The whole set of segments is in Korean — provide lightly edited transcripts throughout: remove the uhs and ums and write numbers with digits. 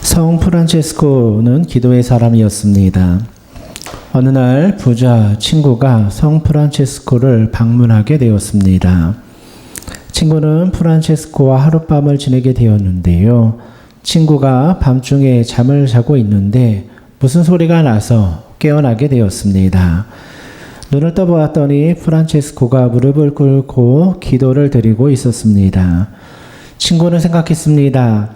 성 프란체스코는 기도의 사람이었습니다. 어느 날 부자 친구가 성 프란체스코를 방문하게 되었습니다. 친구는 프란체스코와 하룻밤을 지내게 되었는데요. 친구가 밤중에 잠을 자고 있는데 무슨 소리가 나서 깨어나게 되었습니다. 눈을 떠보았더니 프란체스코가 무릎을 꿇고 기도를 드리고 있었습니다. 친구는 생각했습니다.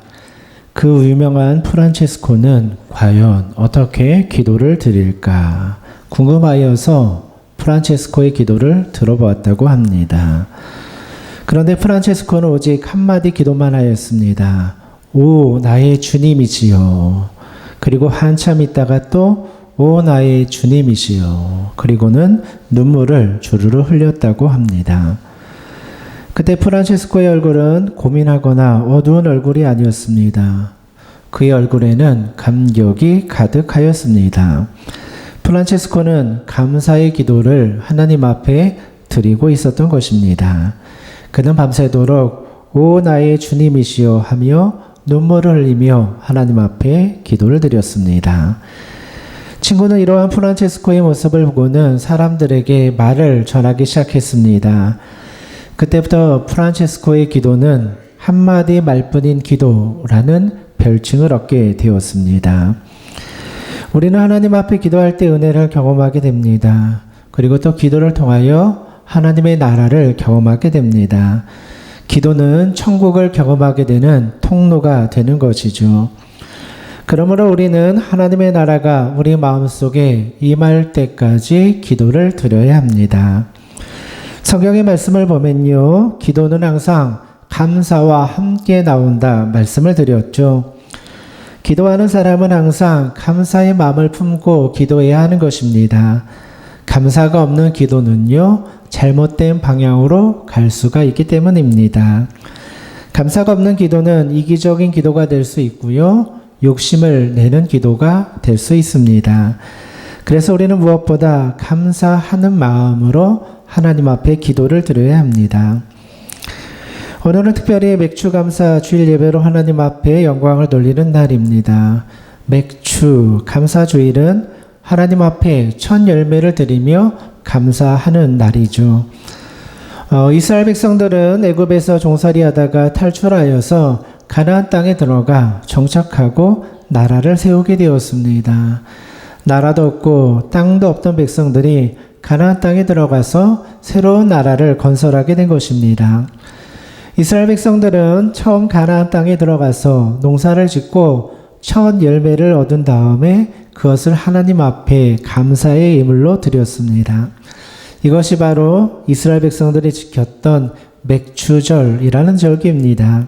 그 유명한 프란체스코는 과연 어떻게 기도를 드릴까 궁금하여서 프란체스코의 기도를 들어보았다고 합니다. 그런데 프란체스코는 오직 한마디 기도만 하였습니다. 오 나의 주님이시여. 그리고 한참 있다가 또 오 나의 주님이시여. 그리고는 눈물을 주르르 흘렸다고 합니다. 그때 프란체스코의 얼굴은 고민하거나 어두운 얼굴이 아니었습니다. 그의 얼굴에는 감격이 가득하였습니다. 프란체스코는 감사의 기도를 하나님 앞에 드리고 있었던 것입니다. 그는 밤새도록 오 나의 주님이시여 하며 눈물을 흘리며 하나님 앞에 기도를 드렸습니다. 친구는 이러한 프란체스코의 모습을 보고는 사람들에게 말을 전하기 시작했습니다. 그때부터 프란체스코의 기도는 한마디 말뿐인 기도라는 별칭을 얻게 되었습니다. 우리는 하나님 앞에 기도할 때 은혜를 경험하게 됩니다. 그리고 또 기도를 통하여 하나님의 나라를 경험하게 됩니다. 기도는 천국을 경험하게 되는 통로가 되는 것이죠. 그러므로 우리는 하나님의 나라가 우리 마음속에 임할 때까지 기도를 드려야 합니다. 성경의 말씀을 보면요. 기도는 항상 감사와 함께 나온다 말씀을 드렸죠. 기도하는 사람은 항상 감사의 마음을 품고 기도해야 하는 것입니다. 감사가 없는 기도는요. 잘못된 방향으로 갈 수가 있기 때문입니다. 감사가 없는 기도는 이기적인 기도가 될 수 있고요. 욕심을 내는 기도가 될 수 있습니다. 그래서 우리는 무엇보다 감사하는 마음으로 하나님 앞에 기도를 드려야 합니다. 오늘은 특별히 맥주감사 주일 예배로 하나님 앞에 영광을 돌리는 날입니다. 맥주 감사 주일은 하나님 앞에 첫 열매를 드리며 감사하는 날이죠. 이스라엘 백성들은 애굽에서 종살이하다가 탈출하여서 가나안 땅에 들어가 정착하고 나라를 세우게 되었습니다. 나라도 없고 땅도 없던 백성들이 가나안 땅에 들어가서 새로운 나라를 건설하게 된 것입니다. 이스라엘 백성들은 처음 가나안 땅에 들어가서 농사를 짓고 첫 열매를 얻은 다음에 그것을 하나님 앞에 감사의 예물로 드렸습니다. 이것이 바로 이스라엘 백성들이 지켰던 맥주절이라는 절기입니다.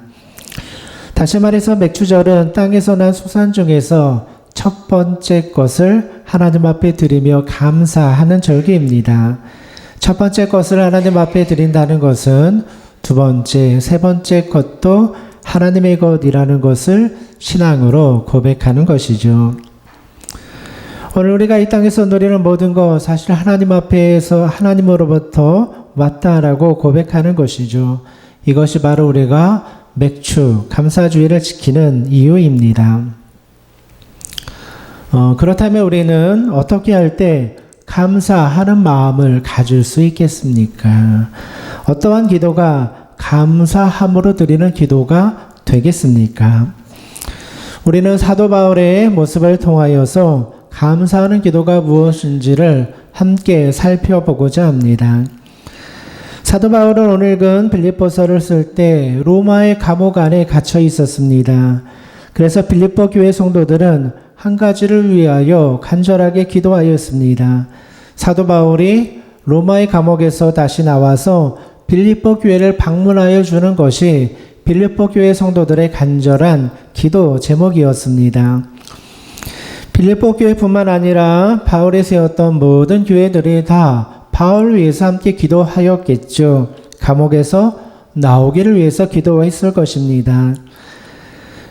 다시 말해서 맥주절은 땅에서 난 소산 중에서 첫 번째 것을 하나님 앞에 드리며 감사하는 절기입니다. 첫 번째 것을 하나님 앞에 드린다는 것은 두 번째, 세 번째 것도 하나님의 것이라는 것을 신앙으로 고백하는 것이죠. 오늘 우리가 이 땅에서 누리는 모든 것 사실 하나님 앞에서 하나님으로부터 왔다라고 고백하는 것이죠. 이것이 바로 우리가 맥주, 감사주의를 지키는 이유입니다. 그렇다면 우리는 어떻게 할 때 감사하는 마음을 가질 수 있겠습니까? 어떠한 기도가 감사함으로 드리는 기도가 되겠습니까? 우리는 사도 바울의 모습을 통하여서 감사하는 기도가 무엇인지를 함께 살펴보고자 합니다. 사도 바울은 오늘 읽은 빌립보서를 쓸 때 로마의 감옥 안에 갇혀 있었습니다. 그래서 빌립보 교회 성도들은 한 가지를 위하여 간절하게 기도하였습니다. 사도 바울이 로마의 감옥에서 다시 나와서 빌립보 교회를 방문하여 주는 것이 빌립보 교회 성도들의 간절한 기도 제목이었습니다. 빌립보 교회뿐만 아니라 바울이 세웠던 모든 교회들이 다 바울을 위해서 함께 기도하였겠죠. 감옥에서 나오기를 위해서 기도했을 것입니다.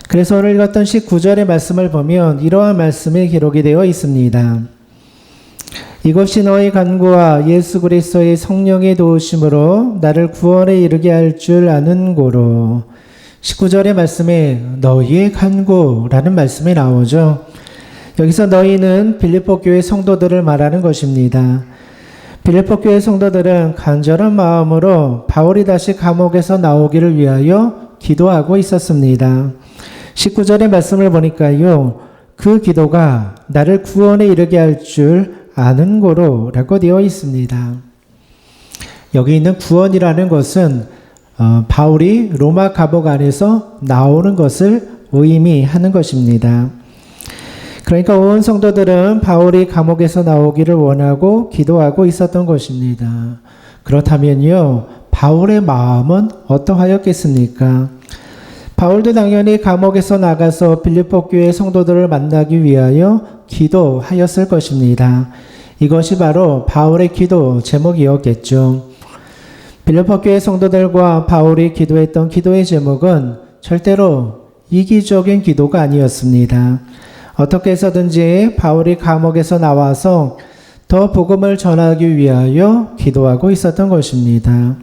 그래서 오늘 읽었던 19절의 말씀을 보면 이러한 말씀이 기록이 되어 있습니다. 이것이 너의 간구와 예수 그리스도의 성령의 도우심으로 나를 구원에 이르게 할 줄 아는 고로 19절의 말씀에 너희의 간구라는 말씀이 나오죠. 여기서 너희는 빌립보 교회 성도들을 말하는 것입니다. 빌립보 교회 성도들은 간절한 마음으로 바울이 다시 감옥에서 나오기를 위하여 기도하고 있었습니다. 19절의 말씀을 보니까요. 그 기도가 나를 구원에 이르게 할 줄 아는 고로라고 되어 있습니다. 여기 있는 구원이라는 것은 바울이 로마 감옥 안에서 나오는 것을 의미하는 것입니다. 그러니까 온 성도들은 바울이 감옥에서 나오기를 원하고 기도하고 있었던 것입니다. 그렇다면요, 바울의 마음은 어떠하였겠습니까? 바울도 당연히 감옥에서 나가서 빌립보 교회 성도들을 만나기 위하여 기도하였을 것입니다. 이것이 바로 바울의 기도 제목이었겠죠. 빌립보 교회 성도들과 바울이 기도했던 기도의 제목은 절대로 이기적인 기도가 아니었습니다. 어떻게 해서든지 바울이 감옥에서 나와서 더 복음을 전하기 위하여 기도하고 있었던 것입니다.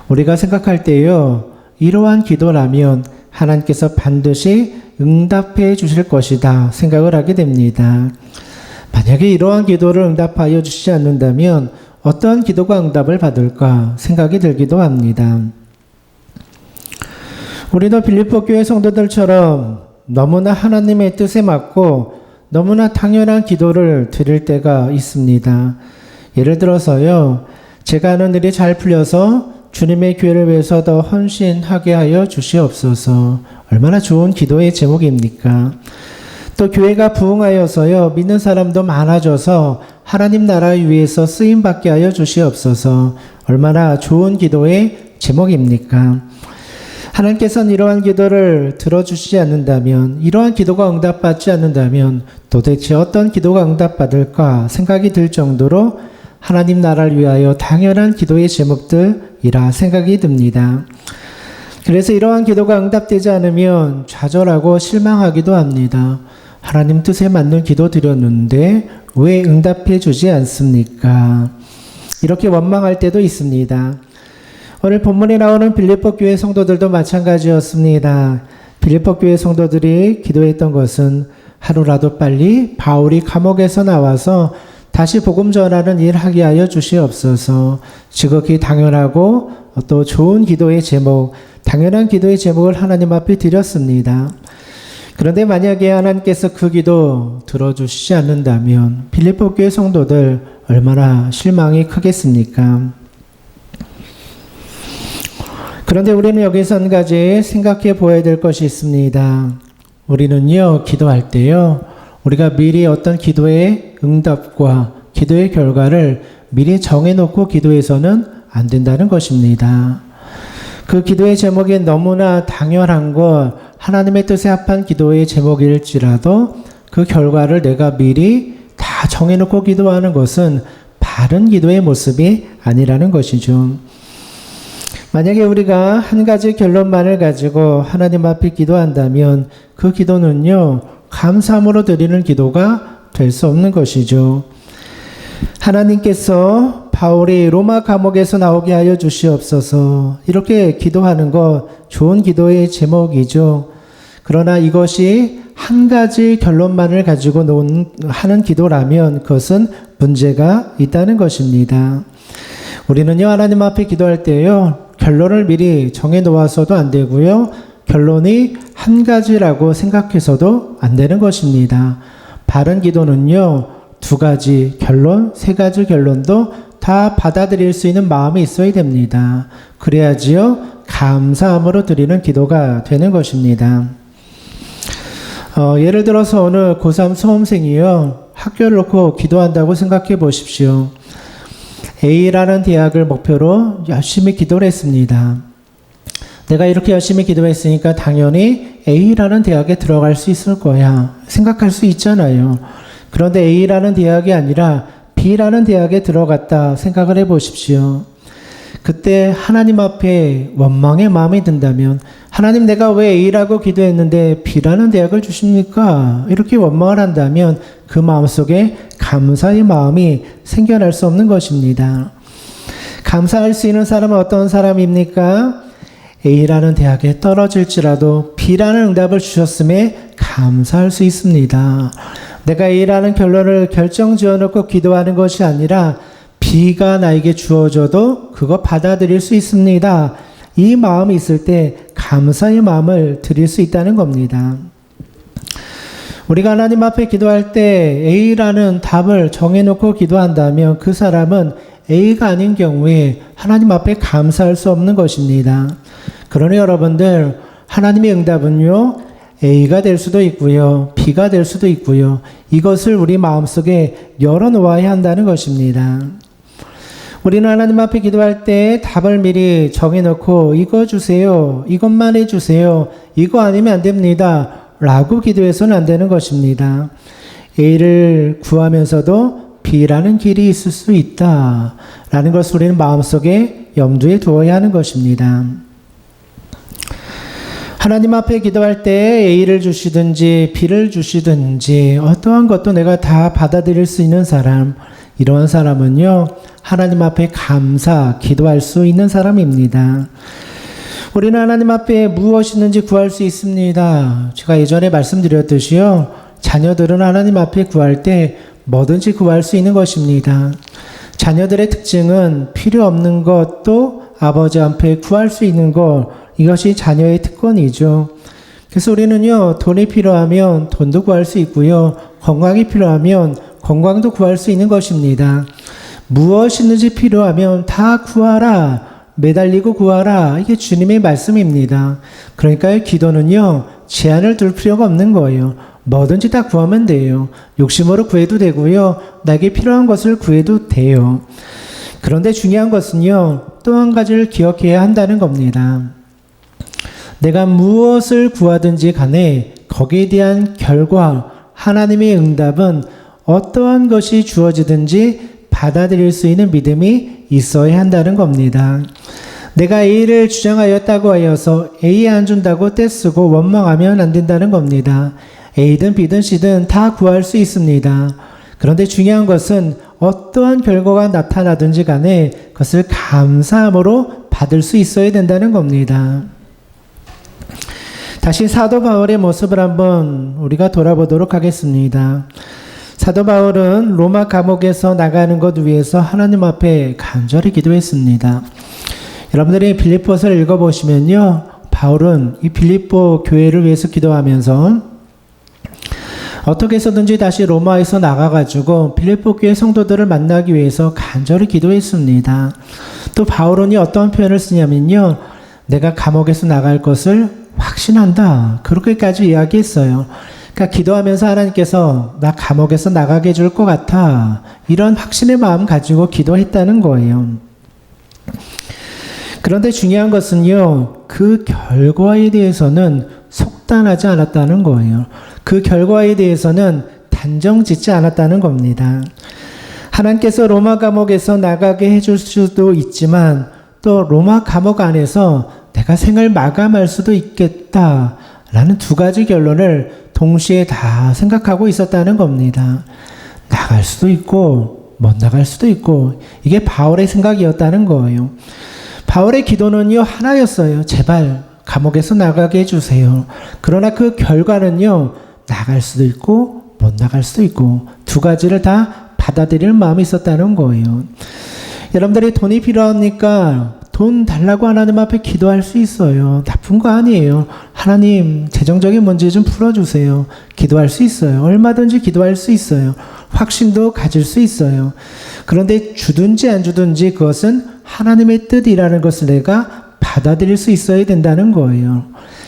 우리가 생각할 때요, 이러한 기도라면 하나님께서 반드시 응답해 주실 것이다 생각을 하게 됩니다. 만약에 이러한 기도를 응답하여 주시지 않는다면 어떤 기도가 응답을 받을까 생각이 들기도 합니다. 우리도 빌립보 교회 성도들처럼 너무나 하나님의 뜻에 맞고 너무나 당연한 기도를 드릴 때가 있습니다. 예를 들어서요, 제가 하는 일이 잘 풀려서 주님의 교회를 위해서 더 헌신하게 하여 주시옵소서. 얼마나 좋은 기도의 제목입니까? 또 교회가 부흥하여서요, 믿는 사람도 많아져서 하나님 나라 위해서 쓰임받게 하여 주시옵소서. 얼마나 좋은 기도의 제목입니까? 하나님께서는 이러한 기도를 들어주시지 않는다면, 이러한 기도가 응답받지 않는다면 도대체 어떤 기도가 응답받을까 생각이 들 정도로 하나님 나라를 위하여 당연한 기도의 제목들이라 생각이 듭니다. 그래서 이러한 기도가 응답되지 않으면 좌절하고 실망하기도 합니다. 하나님 뜻에 맞는 기도 드렸는데 왜 응답해 주지 않습니까? 이렇게 원망할 때도 있습니다. 오늘 본문에 나오는 빌립보 교회 성도들도 마찬가지였습니다. 빌립보 교회 성도들이 기도했던 것은 하루라도 빨리 바울이 감옥에서 나와서 다시 복음 전하는 일 하게 하여 주시옵소서. 지극히 당연하고 또 좋은 기도의 제목, 당연한 기도의 제목을 하나님 앞에 드렸습니다. 그런데 만약에 하나님께서 그 기도 들어주시지 않는다면 빌립보 교회 성도들 얼마나 실망이 크겠습니까? 그런데 우리는 여기서 한 가지 생각해 보아야 될 것이 있습니다. 우리는요, 기도할 때요, 우리가 미리 어떤 기도의 응답과 기도의 결과를 미리 정해놓고 기도해서는 안 된다는 것입니다. 그 기도의 제목이 너무나 당연한 것, 하나님의 뜻에 합한 기도의 제목일지라도 그 결과를 내가 미리 다 정해놓고 기도하는 것은 바른 기도의 모습이 아니라는 것이죠. 만약에 우리가 한 가지 결론만을 가지고 하나님 앞에 기도한다면 그 기도는요, 감사함으로 드리는 기도가 될 수 없는 것이죠. 하나님께서 바울이 로마 감옥에서 나오게 하여 주시옵소서, 이렇게 기도하는 것 좋은 기도의 제목이죠. 그러나 이것이 한 가지 결론만을 가지고 하는 기도라면 그것은 문제가 있다는 것입니다. 우리는요, 하나님 앞에 기도할 때요, 결론을 미리 정해 놓아서도 안 되고요, 결론이 한 가지라고 생각해서도 안 되는 것입니다. 바른 기도는요, 두 가지 결론, 세 가지 결론도 다 받아들일 수 있는 마음이 있어야 됩니다. 그래야지요, 감사함으로 드리는 기도가 되는 것입니다. 예를 들어서 오늘 고3 수험생이요, 학교를 놓고 기도한다고 생각해 보십시오. A라는 대학을 목표로 열심히 기도를 했습니다. 내가 이렇게 열심히 기도했으니까 당연히 A라는 대학에 들어갈 수 있을 거야 생각할 수 있잖아요. 그런데 A라는 대학이 아니라 B라는 대학에 들어갔다 생각을 해 보십시오. 그때 하나님 앞에 원망의 마음이 든다면, 하나님 내가 왜 A라고 기도했는데 B라는 대학을 주십니까? 이렇게 원망을 한다면 그 마음속에 감사의 마음이 생겨날 수 없는 것입니다. 감사할 수 있는 사람은 어떤 사람입니까? A라는 대학에 떨어질지라도 B라는 응답을 주셨음에 감사할 수 있습니다. 내가 A라는 결론을 결정 지어놓고 기도하는 것이 아니라 B가 나에게 주어져도 그거 받아들일 수 있습니다. 이 마음이 있을 때 감사의 마음을 드릴 수 있다는 겁니다. 우리가 하나님 앞에 기도할 때 A라는 답을 정해놓고 기도한다면 그 사람은 A가 아닌 경우에 하나님 앞에 감사할 수 없는 것입니다. 그러니 여러분들, 하나님의 응답은요, A가 될 수도 있고요, B가 될 수도 있고요. 이것을 우리 마음속에 열어놓아야 한다는 것입니다. 우리는 하나님 앞에 기도할 때 답을 미리 정해놓고 이거 주세요, 이것만 해주세요, 이거 아니면 안 됩니다 라고 기도해서는 안 되는 것입니다. A를 구하면서도 B라는 길이 있을 수 있다 라는 것을 우리는 마음속에 염두에 두어야 하는 것입니다. 하나님 앞에 기도할 때 A를 주시든지 B를 주시든지 어떠한 것도 내가 다 받아들일 수 있는 사람, 이러한 사람은요, 하나님 앞에 감사, 기도할 수 있는 사람입니다. 우리는 하나님 앞에 무엇이든지 구할 수 있습니다. 제가 예전에 말씀드렸듯이요, 자녀들은 하나님 앞에 구할 때 뭐든지 구할 수 있는 것입니다. 자녀들의 특징은 필요 없는 것도 아버지 앞에 구할 수 있는 것, 이것이 자녀의 특권이죠. 그래서 우리는요, 돈이 필요하면 돈도 구할 수 있고요, 건강이 필요하면 건강도 구할 수 있는 것입니다. 무엇이든지 필요하면 다 구하라, 매달리고 구하라, 이게 주님의 말씀입니다. 그러니까 기도는요, 제한을 둘 필요가 없는 거예요. 뭐든지 다 구하면 돼요. 욕심으로 구해도 되고요, 나에게 필요한 것을 구해도 돼요. 그런데 중요한 것은요, 또 한 가지를 기억해야 한다는 겁니다. 내가 무엇을 구하든지 간에 거기에 대한 결과, 하나님의 응답은 어떠한 것이 주어지든지 받아들일 수 있는 믿음이 있어야 한다는 겁니다. 내가 A를 주장하였다고 하여서 A 안 준다고 떼쓰고 원망하면 안 된다는 겁니다. A든 B든 C든 다 구할 수 있습니다. 그런데 중요한 것은 어떠한 결과가 나타나든지 간에 그것을 감사함으로 받을 수 있어야 된다는 겁니다. 다시 사도 바울의 모습을 한번 우리가 돌아보도록 하겠습니다. 사도 바울은 로마 감옥에서 나가는 것 위해서 하나님 앞에 간절히 기도했습니다. 여러분들이 빌립보서를 읽어보시면요, 바울은 이 빌립보 교회를 위해서 기도하면서 어떻게 해서든지 다시 로마에서 나가가지고 빌립보 교회 성도들을 만나기 위해서 간절히 기도했습니다. 또 바울은 어떤 표현을 쓰냐면요, 내가 감옥에서 나갈 것을 확신한다, 그렇게까지 이야기했어요. 그러니까 기도하면서 하나님께서 나 감옥에서 나가게 해줄 것 같아, 이런 확신의 마음 가지고 기도했다는 거예요. 그런데 중요한 것은요, 그 결과에 대해서는 속단하지 않았다는 거예요. 그 결과에 대해서는 단정 짓지 않았다는 겁니다. 하나님께서 로마 감옥에서 나가게 해줄 수도 있지만 또 로마 감옥 안에서 내가 생을 마감할 수도 있겠다라는 두 가지 결론을 동시에 다 생각하고 있었다는 겁니다. 나갈 수도 있고 못 나갈 수도 있고, 이게 바울의 생각이었다는 거예요. 바울의 기도는요, 하나였어요. 제발 감옥에서 나가게 해주세요. 그러나 그 결과는요, 나갈 수도 있고 못 나갈 수도 있고, 두 가지를 다 받아들일 마음이 있었다는 거예요. 여러분들이 돈이 필요하니까 돈 달라고 하나님 앞에 기도할 수 있어요. 나쁜 거 아니에요. 하나님, 재정적인 문제 좀 풀어주세요. 기도할 수 있어요. 얼마든지 기도할 수 있어요. 확신도 가질 수 있어요. 그런데 주든지 안 주든지 그것은 하나님의 뜻이라는 것을 내가 받아들일 수 있어야 된다는 거예요.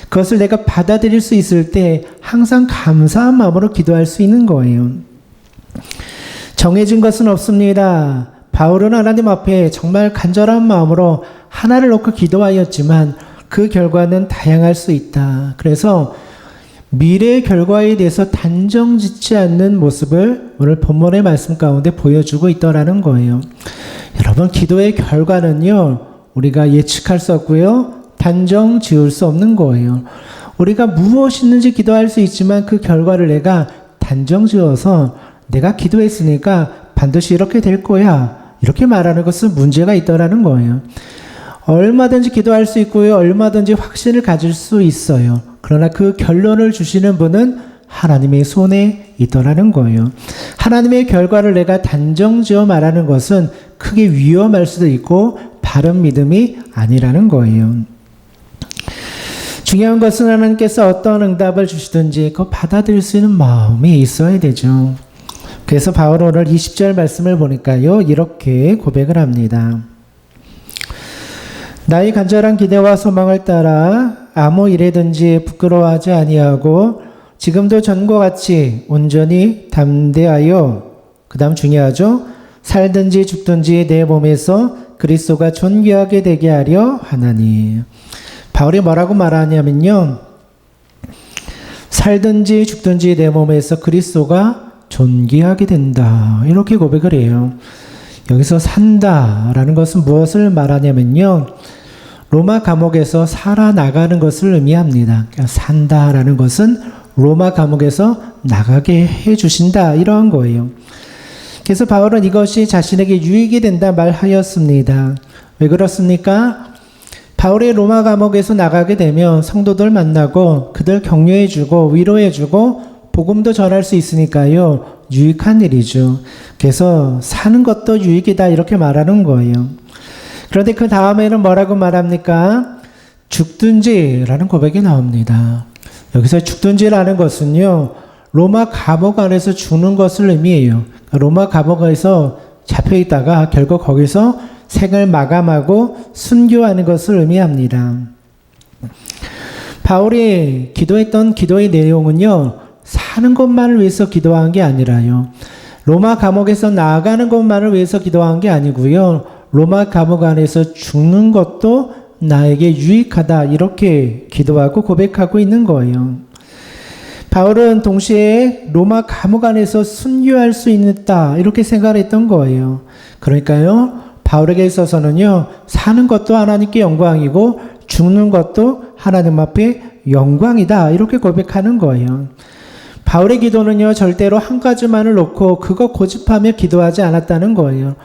그것을 내가 받아들일 수 있을 때 항상 감사한 마음으로 기도할 수 있는 거예요. 정해진 것은 없습니다. 바울은 하나님 앞에 정말 간절한 마음으로 하나를 놓고 기도하였지만 그 결과는 다양할 수 있다. 그래서 미래의 결과에 대해서 단정 짓지 않는 모습을 오늘 본문의 말씀 가운데 보여주고 있더라는 거예요. 여러분, 기도의 결과는요, 우리가 예측할 수 없고요, 단정 지을 수 없는 거예요. 우리가 무엇이든지 기도할 수 있지만 그 결과를 내가 단정 지어서 내가 기도했으니까 반드시 이렇게 될 거야, 이렇게 말하는 것은 문제가 있더라는 거예요. 얼마든지 기도할 수 있고요. 얼마든지 확신을 가질 수 있어요. 그러나 그 결론을 주시는 분은 하나님의 손에 있더라는 거예요. 하나님의 결과를 내가 단정지어 말하는 것은 크게 위험할 수도 있고 바른 믿음이 아니라는 거예요. 중요한 것은 하나님께서 어떤 응답을 주시든지 그거 받아들일 수 있는 마음이 있어야 되죠. 그래서 바울은 오늘 20절 말씀을 보니까요. 이렇게 고백을 합니다. 나의 간절한 기대와 소망을 따라 아무 일에든지 부끄러워하지 아니하고 지금도 전과 같이 온전히 담대하여, 그 다음 중요하죠. 살든지 죽든지 내 몸에서 그리스도가 존귀하게 되게 하려 하나니. 바울이 뭐라고 말하냐면요. 살든지 죽든지 내 몸에서 그리스도가 존귀하게 된다. 이렇게 고백을 해요. 여기서 산다라는 것은 무엇을 말하냐면요. 로마 감옥에서 살아나가는 것을 의미합니다. 그러니까 산다라는 것은 로마 감옥에서 나가게 해주신다. 이러한 거예요. 그래서 바울은 이것이 자신에게 유익이 된다 말하였습니다. 왜 그렇습니까? 바울이 로마 감옥에서 나가게 되면 성도들 만나고 그들 격려해주고 위로해주고 복음도 전할 수 있으니까요. 유익한 일이죠. 그래서 사는 것도 유익이다 이렇게 말하는 거예요. 그런데 그 다음에는 뭐라고 말합니까? 죽든지라는 고백이 나옵니다. 여기서 죽든지라는 것은요. 로마 감옥 안에서 죽는 것을 의미해요. 로마 감옥에서 잡혀있다가 결국 거기서 생을 마감하고 순교하는 것을 의미합니다. 바울이 기도했던 기도의 내용은요. 사는 것만을 위해서 기도한 게 아니라요. 로마 감옥에서 나아가는 것만을 위해서 기도한 게 아니고요. 로마 감옥 안에서 죽는 것도 나에게 유익하다 이렇게 기도하고 고백하고 있는 거예요. 바울은 동시에 로마 감옥 안에서 순교할 수 있다 이렇게 생각했던 거예요. 그러니까요. 바울에게 있어서는요. 사는 것도 하나님께 영광이고 죽는 것도 하나님 앞에 영광이다 이렇게 고백하는 거예요. 바울의 기도는요. 절대로 한 가지만을 놓고 그거 고집하며 기도하지 않았다는 거예요.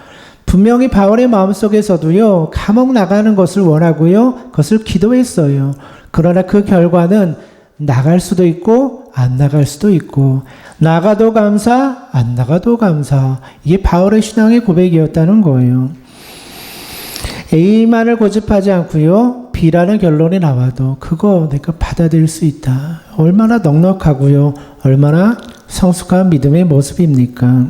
분명히 바울의 마음속에서도요. 감옥 나가는 것을 원하고요. 그것을 기도했어요. 그러나 그 결과는 나갈 수도 있고 안 나갈 수도 있고 나가도 감사 안 나가도 감사 이게 바울의 신앙의 고백이었다는 거예요. A만을 고집하지 않고요. B라는 결론이 나와도 그거 내가 받아들일 수 있다. 얼마나 넉넉하고요. 얼마나 성숙한 믿음의 모습입니까?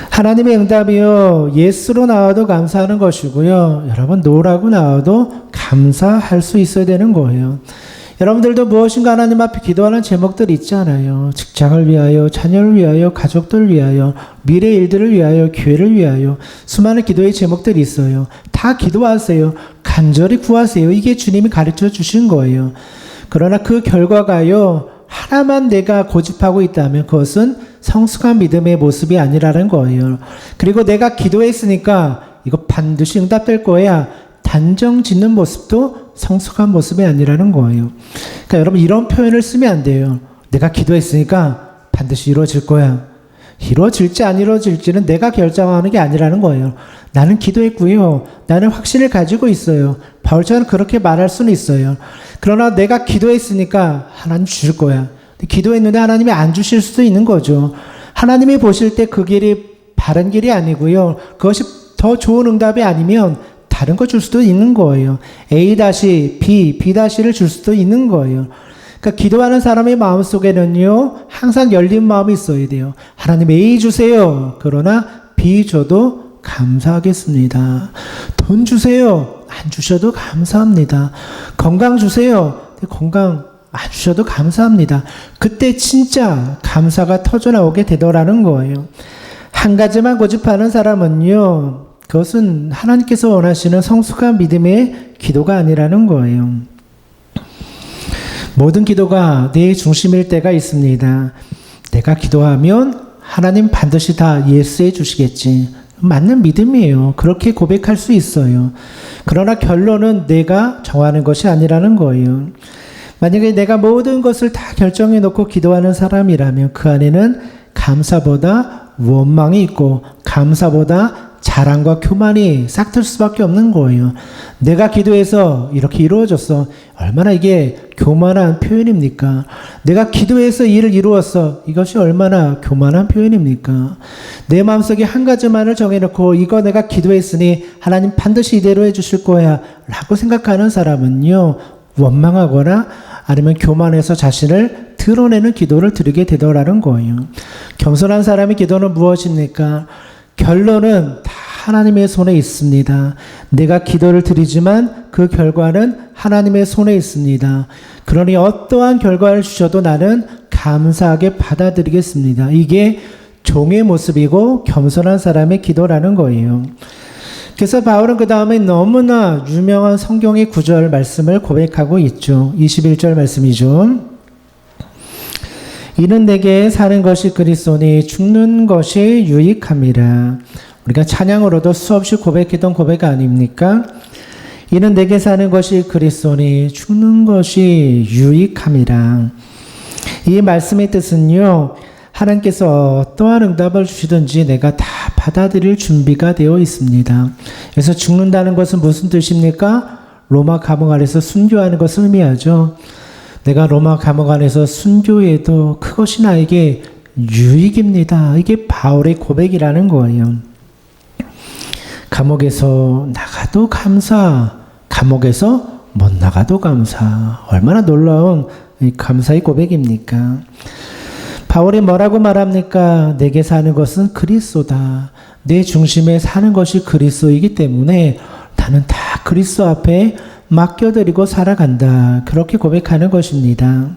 하나님의 응답이요. 예스로 나와도 감사하는 것이고요. 여러분 노라고 나와도 감사할 수 있어야 되는 거예요. 여러분들도 무엇인가 하나님 앞에 기도하는 제목들이 있잖아요. 직장을 위하여, 자녀를 위하여, 가족들을 위하여, 미래 일들을 위하여, 교회를 위하여 수많은 기도의 제목들이 있어요. 다 기도하세요. 간절히 구하세요. 이게 주님이 가르쳐 주신 거예요. 그러나 그 결과가요. 하나만 내가 고집하고 있다면 그것은 성숙한 믿음의 모습이 아니라는 거예요. 그리고 내가 기도했으니까 이거 반드시 응답될 거야. 단정 짓는 모습도 성숙한 모습이 아니라는 거예요. 그러니까 여러분 이런 표현을 쓰면 안 돼요. 내가 기도했으니까 반드시 이루어질 거야. 이루어질지 안 이루어질지는 내가 결정하는 게 아니라는 거예요. 나는 기도했고요. 나는 확신을 가지고 있어요. 바울처럼 그렇게 말할 수는 있어요. 그러나 내가 기도했으니까 하나님 주실 거야. 기도했는데 하나님이 안 주실 수도 있는 거죠. 하나님이 보실 때 그 길이 바른 길이 아니고요. 그것이 더 좋은 응답이 아니면 다른 거 줄 수도 있는 거예요. A-B, B-를 줄 수도 있는 거예요. 그러니까 기도하는 사람의 마음속에는요. 항상 열린 마음이 있어야 돼요. 하나님 A 주세요. 그러나 B 줘도 감사하겠습니다. 돈 주세요. 안 주셔도 감사합니다. 건강 주세요. 건강 안 주셔도 감사합니다. 그때 진짜 감사가 터져나오게 되더라는 거예요. 한 가지만 고집하는 사람은요. 그것은 하나님께서 원하시는 성숙한 믿음의 기도가 아니라는 거예요. 모든 기도가 내 중심일 때가 있습니다. 내가 기도하면 하나님 반드시 다 예스해 주시겠지. 맞는 믿음이에요. 그렇게 고백할 수 있어요. 그러나 결론은 내가 정하는 것이 아니라는 거예요. 만약에 내가 모든 것을 다 결정해 놓고 기도하는 사람이라면 그 안에는 감사보다 원망이 있고 감사보다 자랑과 교만이 싹틀 수밖에 없는 거예요. 내가 기도해서 이렇게 이루어졌어. 얼마나 이게 교만한 표현입니까? 내가 기도해서 일을 이루었어. 이것이 얼마나 교만한 표현입니까? 내 마음속에 한 가지만을 정해놓고 이거 내가 기도했으니 하나님 반드시 이대로 해주실 거야 라고 생각하는 사람은요, 원망하거나 아니면 교만해서 자신을 드러내는 기도를 드리게 되더라는 거예요. 겸손한 사람의 기도는 무엇입니까? 결론은 다 하나님의 손에 있습니다. 내가 기도를 드리지만 그 결과는 하나님의 손에 있습니다. 그러니 어떠한 결과를 주셔도 나는 감사하게 받아들이겠습니다. 이게 종의 모습이고 겸손한 사람의 기도라는 거예요. 그래서 바울은 그 다음에 너무나 유명한 성경의 구절 말씀을 고백하고 있죠. 21절 말씀이죠. 이는 내게 사는 것이 그리스도니 죽는 것이 유익함이라. 우리가 찬양으로도 수없이 고백했던 고백 아닙니까? 이는 내게 사는 것이 그리스도니 죽는 것이 유익함이라. 이 말씀의 뜻은요, 하나님께서 어떠한 응답을 주시든지 내가 다 받아들일 준비가 되어 있습니다. 그래서 죽는다는 것은 무슨 뜻입니까? 로마 감옥 안에서 순교하는 것을 의미하죠. 내가 로마 감옥 안에서 순교해도 그것이 나에게 유익입니다. 이게 바울의 고백이라는 거예요. 감옥에서 나가도 감사, 감옥에서 못 나가도 감사. 얼마나 놀라운 감사의 고백입니까? 바울이 뭐라고 말합니까? 내게 사는 것은 그리스도다. 내 중심에 사는 것이 그리스도이기 때문에 나는 다 그리스도 앞에 맡겨드리고 살아간다. 그렇게 고백하는 것입니다.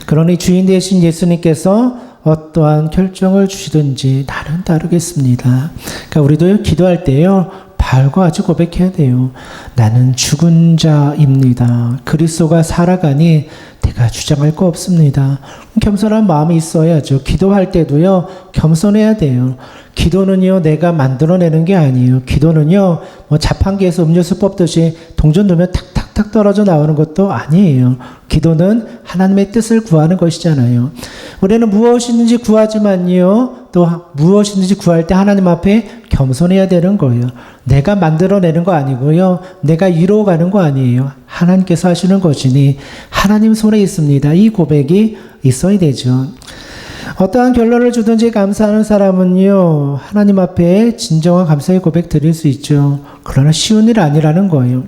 그러니 주인 되신 예수님께서 어떠한 결정을 주시든지 나는 따르겠습니다. 그러니까 우리도 기도할 때요, 바울과 같이 고백해야 돼요. 나는 죽은 자입니다. 그리스도가 살아가니 내가 주장할 거 없습니다. 겸손한 마음이 있어야죠. 기도할 때도요, 겸손해야 돼요. 기도는요, 내가 만들어내는 게 아니에요. 기도는요, 뭐 자판기에서 음료수 뽑듯이 동전 넣으면 탁탁탁 떨어져 나오는 것도 아니에요. 기도는 하나님의 뜻을 구하는 것이잖아요. 우리는 무엇이든지 구하지만요, 또 무엇이든지 구할 때 하나님 앞에 겸손해야 되는 거예요. 내가 만들어내는 거 아니고요, 내가 이루어가는 거 아니에요. 하나님께서 하시는 것이니 하나님 손에 있습니다. 이 고백이 있어야 되죠. 어떠한 결론을 주든지 감사하는 사람은요, 하나님 앞에 진정한 감사의 고백 드릴 수 있죠. 그러나 쉬운 일 아니라는 거예요.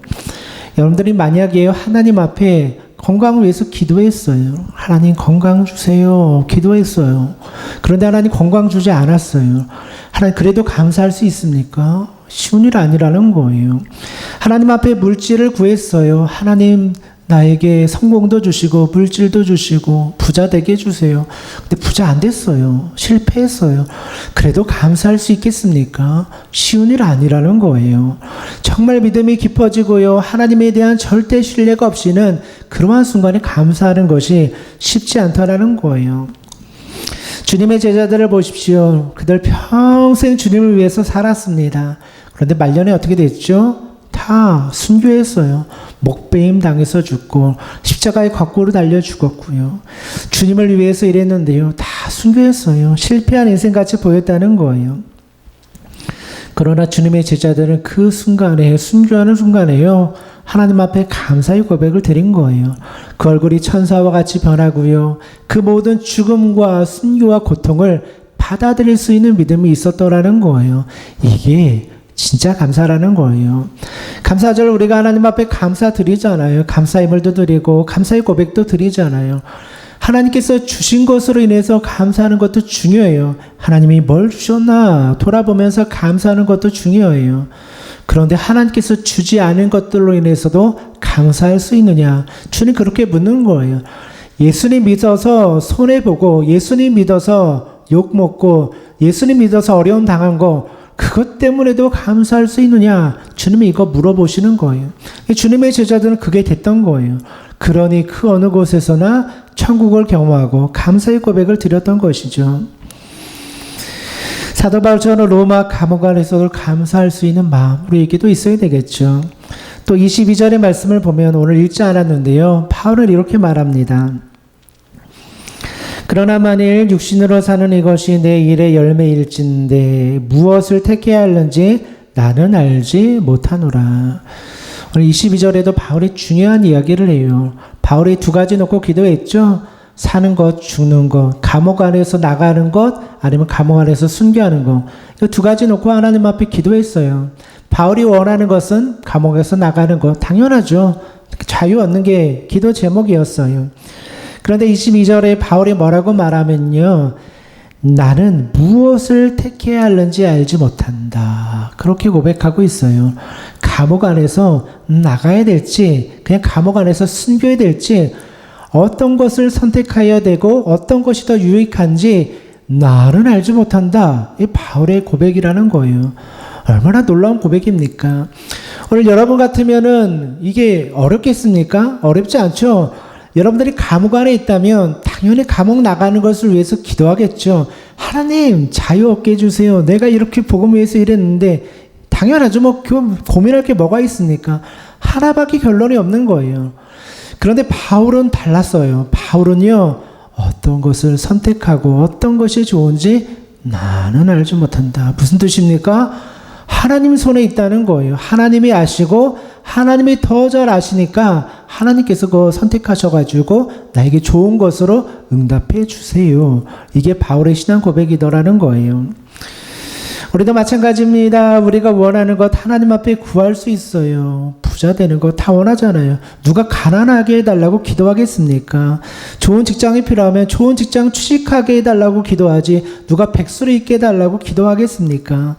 여러분들이 만약에 하나님 앞에 건강을 위해서 기도했어요. 하나님 건강 주세요. 기도했어요. 그런데 하나님 건강 주지 않았어요. 하나님 그래도 감사할 수 있습니까? 쉬운 일 아니라는 거예요. 하나님 앞에 물질을 구했어요. 하나님 나에게 성공도 주시고 물질도 주시고 부자 되게 해주세요. 근데 부자 안 됐어요. 실패했어요. 그래도 감사할 수 있겠습니까? 쉬운 일 아니라는 거예요. 정말 믿음이 깊어지고요, 하나님에 대한 절대 신뢰가 없이는 그러한 순간에 감사하는 것이 쉽지 않다라는 거예요. 주님의 제자들을 보십시오. 그들 평생 주님을 위해서 살았습니다. 그런데 말년에 어떻게 됐죠? 다 순교했어요. 목배임 당해서 죽고 십자가에 거꾸로 달려 죽었고요. 주님을 위해서 일했는데요, 다 순교했어요. 실패한 인생같이 보였다는 거예요. 그러나 주님의 제자들은 그 순간에, 순교하는 순간에요, 하나님 앞에 감사의 고백을 드린 거예요. 그 얼굴이 천사와 같이 변하고요, 그 모든 죽음과 순교와 고통을 받아들일 수 있는 믿음이 있었더라는 거예요. 이게 진짜 감사라는 거예요. 감사절 우리가 하나님 앞에 감사 드리잖아요. 감사의 물도 드리고 감사의 고백도 드리잖아요. 하나님께서 주신 것으로 인해서 감사하는 것도 중요해요. 하나님이 뭘 주셨나 돌아보면서 감사하는 것도 중요해요. 그런데 하나님께서 주지 않은 것들로 인해서도 감사할 수 있느냐? 주님 그렇게 묻는 거예요. 예수님 믿어서 손해보고, 예수님 믿어서 욕먹고, 예수님 믿어서 어려움 당한 거, 그것 때문에도 감사할 수 있느냐? 주님이 이거 물어보시는 거예요. 주님의 제자들은 그게 됐던 거예요. 그러니 그 어느 곳에서나 천국을 경험하고 감사의 고백을 드렸던 것이죠. 사도 바울처럼 로마 감옥 안에서도 감사할 수 있는 마음 우리에게도 있어야 되겠죠. 또 22절의 말씀을 보면 오늘 읽지 않았는데요, 바울은 이렇게 말합니다. 그러나 만일 육신으로 사는 이것이 내 일의 열매일진데 무엇을 택해야 하는지 나는 알지 못하노라. 오늘 22절에도 바울이 중요한 이야기를 해요. 바울이 두 가지 놓고 기도했죠. 사는 것, 죽는 것, 감옥 안에서 나가는 것, 아니면 감옥 안에서 순교하는 것. 이 두 가지 놓고 하나님 앞에 기도했어요. 바울이 원하는 것은 감옥에서 나가는 것, 당연하죠. 자유 얻는 게 기도 제목이었어요. 그런데 22절에 바울이 뭐라고 말하면요. 나는 무엇을 택해야 하는지 알지 못한다. 그렇게 고백하고 있어요. 감옥 안에서 나가야 될지, 그냥 감옥 안에서 순교해야 될지, 어떤 것을 선택해야 되고 어떤 것이 더 유익한지 나는 알지 못한다. 이 바울의 고백이라는 거예요. 얼마나 놀라운 고백입니까? 오늘 여러분 같으면은 이게 어렵겠습니까? 어렵지 않죠? 여러분들이 감옥 안에 있다면 당연히 감옥 나가는 것을 위해서 기도하겠죠. 하나님 자유 얻게 해주세요. 내가 이렇게 복음 위해서 일했는데 당연하죠. 뭐 고민할 게 뭐가 있습니까? 하나밖에 결론이 없는 거예요. 그런데 바울은 달랐어요. 바울은요. 어떤 것을 선택하고 어떤 것이 좋은지 나는 알지 못한다. 무슨 뜻입니까? 하나님 손에 있다는 거예요. 하나님이 아시고 하나님이 더 잘 아시니까 하나님께서 그거 선택하셔가지고 나에게 좋은 것으로 응답해 주세요. 이게 바울의 신앙 고백이더라는 거예요. 우리도 마찬가지입니다. 우리가 원하는 것 하나님 앞에 구할 수 있어요. 부자 되는 거 다 원하잖아요. 누가 가난하게 해달라고 기도하겠습니까? 좋은 직장이 필요하면 좋은 직장 취직하게 해달라고 기도하지 누가 백수를 있게 해달라고 기도하겠습니까?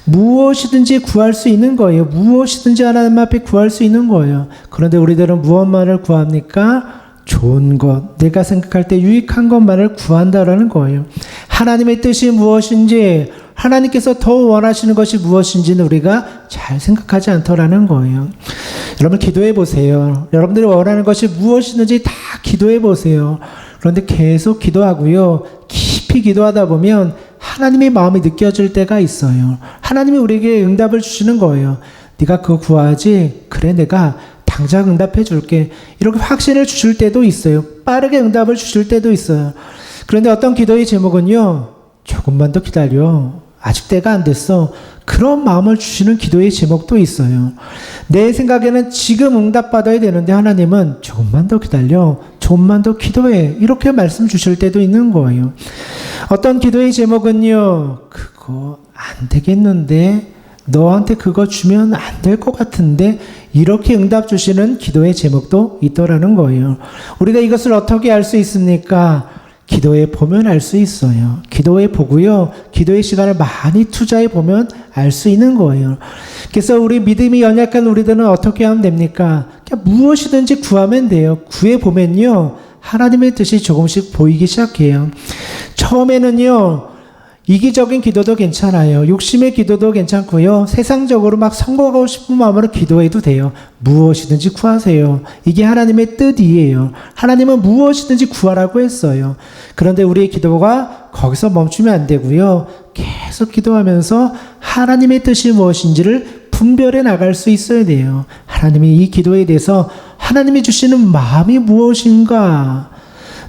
무엇이든지 구할 수 있는 거예요. 무엇이든지 하나님 앞에 구할 수 있는 거예요. 그런데 우리들은 무엇만을 구합니까? 좋은 것, 내가 생각할 때 유익한 것만을 구한다라는 거예요. 하나님의 뜻이 무엇인지, 하나님께서 더 원하시는 것이 무엇인지는 우리가 잘 생각하지 않더라는 거예요. 여러분 기도해 보세요. 여러분들이 원하는 것이 무엇이든지 다 기도해 보세요. 그런데 계속 기도하고요. 깊이 기도하다 보면 하나님의 마음이 느껴질 때가 있어요. 하나님이 우리에게 응답을 주시는 거예요. 네가 그거 구하지? 그래 내가 당장 응답해 줄게. 이렇게 확신을 주실 때도 있어요. 빠르게 응답을 주실 때도 있어요. 그런데 어떤 기도의 제목은요. 조금만 더 기다려. 아직 때가 안 됐어. 그런 마음을 주시는 기도의 제목도 있어요. 내 생각에는 지금 응답받아야 되는데 하나님은 조금만 더 기다려. 조금만 더 기도해. 이렇게 말씀 주실 때도 있는 거예요. 어떤 기도의 제목은요. 그거 안 되겠는데 너한테 그거 주면 안 될 것 같은데 이렇게 응답 주시는 기도의 제목도 있더라는 거예요. 우리가 이것을 어떻게 알 수 있습니까? 기도해 보면 알 수 있어요. 기도해 보고요. 기도의 시간을 많이 투자해 보면 알 수 있는 거예요. 그래서 우리 믿음이 연약한 우리들은 어떻게 하면 됩니까? 그냥 무엇이든지 구하면 돼요. 구해 보면요. 하나님의 뜻이 조금씩 보이기 시작해요. 처음에는요. 이기적인 기도도 괜찮아요. 욕심의 기도도 괜찮고요. 세상적으로 막 성공하고 싶은 마음으로 기도해도 돼요. 무엇이든지 구하세요. 이게 하나님의 뜻이에요. 하나님은 무엇이든지 구하라고 했어요. 그런데 우리의 기도가 거기서 멈추면 안 되고요. 계속 기도하면서 하나님의 뜻이 무엇인지를 분별해 나갈 수 있어야 돼요. 하나님이 이 기도에 대해서 하나님이 주시는 마음이 무엇인가?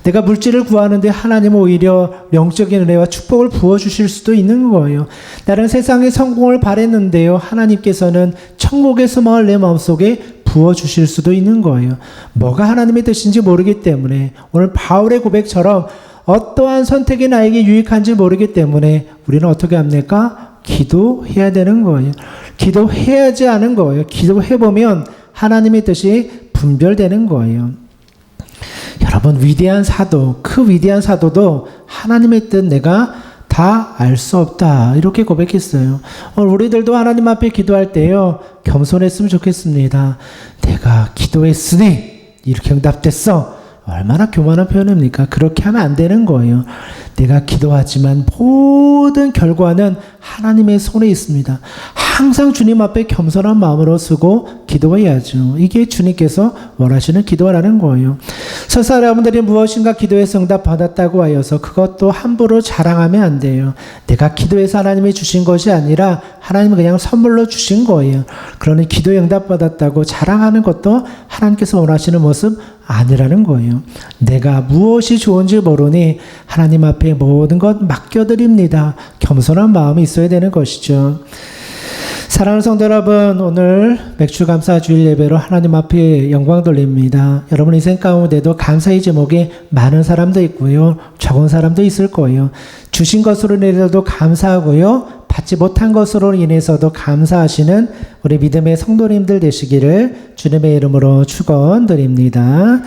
내가 물질을 구하는데 하나님은 오히려 영적인 은혜와 축복을 부어주실 수도 있는 거예요. 나는 세상의 성공을 바랬는데요. 하나님께서는 천국의 소망을 내 마음속에 부어주실 수도 있는 거예요. 뭐가 하나님의 뜻인지 모르기 때문에 오늘 바울의 고백처럼 어떠한 선택이 나에게 유익한지 모르기 때문에 우리는 어떻게 합니까? 기도해야 되는 거예요. 기도해야지 하는 거예요. 기도해보면 하나님의 뜻이 분별되는 거예요. 여러분 위대한 사도, 그 위대한 사도도 하나님의 뜻 내가 다 알 수 없다 이렇게 고백했어요. 우리들도 하나님 앞에 기도할 때요 겸손했으면 좋겠습니다. 내가 기도했으니 이렇게 응답됐어. 얼마나 교만한 표현입니까? 그렇게 하면 안 되는 거예요. 내가 기도하지만 모든 결과는 하나님의 손에 있습니다. 항상 주님 앞에 겸손한 마음으로 쓰고 기도해야죠. 이게 주님께서 원하시는 기도라는 거예요. 설사 여러분들이 무엇인가 기도해서 응답 받았다고 하여서 그것도 함부로 자랑하면 안 돼요. 내가 기도해서 하나님이 주신 것이 아니라 하나님이 그냥 선물로 주신 거예요. 그러니 기도에 응답 받았다고 자랑하는 것도 하나님께서 원하시는 모습 아니라는 거예요. 내가 무엇이 좋은지 모르니 하나님 앞에 모든 것 맡겨드립니다. 겸손한 마음이 있어야 되는 것이죠. 사랑하는 성도 여러분, 오늘 맥주 감사 주일 예배로 하나님 앞에 영광 돌립니다. 여러분 인생 가운데도 감사의 제목이 많은 사람도 있고요, 적은 사람도 있을 거예요. 주신 것으로 인해서도 감사하고요, 받지 못한 것으로 인해서도 감사하시는 우리 믿음의 성도님들 되시기를 주님의 이름으로 축원드립니다.